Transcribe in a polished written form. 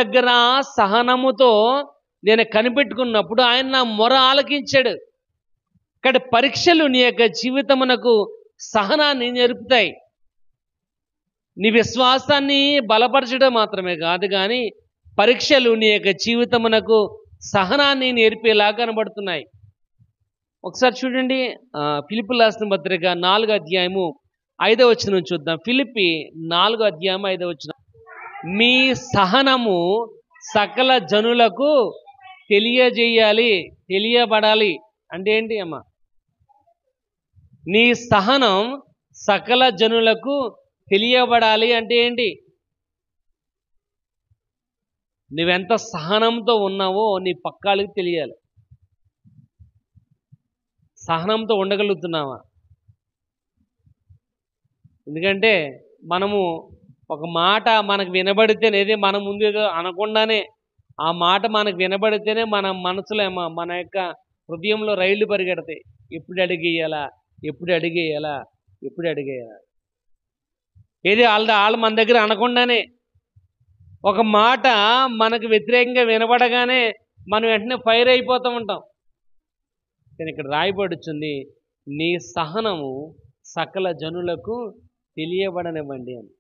దగ్గర సహనముతో నేను కనిపెట్టుకున్నప్పుడు ఆయన నా మొర ఆలకించాడు. ఇక్కడ పరీక్షలు నీ యొక్క జీవితమునకు సహనాన్ని నేర్పుతాయి. నీ విశ్వాసాన్ని బలపరచడం మాత్రమే కాదు, కానీ పరీక్షలు నీ యొక్క జీవితమునకు సహనాన్ని నేర్పేలా కనబడుతున్నాయి. ఒకసారి చూడండి, ఫిలిప్పీయులకు రాసిన పత్రిక 4వ అధ్యాయము 5వ వచనం చూద్దాం. ఫిలిప్పీ 4వ అధ్యాయం 5వ వచనం. మీ సహనము సకల జనులకు తెలియజేయాలి, తెలియబడాలి. అంటే ఏంటి అమ్మా? నీ సహనం సకల జనులకు తెలియబడాలి అంటే ఏంటి? నువ్వెంత సహనంతో ఉన్నావో నీ పక్కాళ్ళకి తెలియాలి. సహనంతో ఉండగలుగుతున్నావా? ఎందుకంటే మనము ఒక మాట మనకు వినబడితేనే, మన ముందు ఏదో అనకుండానే ఆ మాట మనకు వినబడితేనే మన మనసులో మన యొక్క హృదయంలో రైళ్లు పరిగెడతాయి. ఎప్పుడు అడిగేయాలా, ఎప్పుడు అడిగేయాలా, ఎప్పుడు అడిగేయాలా. ఏది వాళ్ళు మన దగ్గర అనకుండానే ఒక మాట మనకు వ్యతిరేకంగా వినబడగానే మనం వెంటనే ఫైర్ అయిపోతూ ఉంటాం. కానీ ఇక్కడ రాయబడుచుంది, నీ సహనము సకల జనులకు తెలియబడనివ్వండి అని.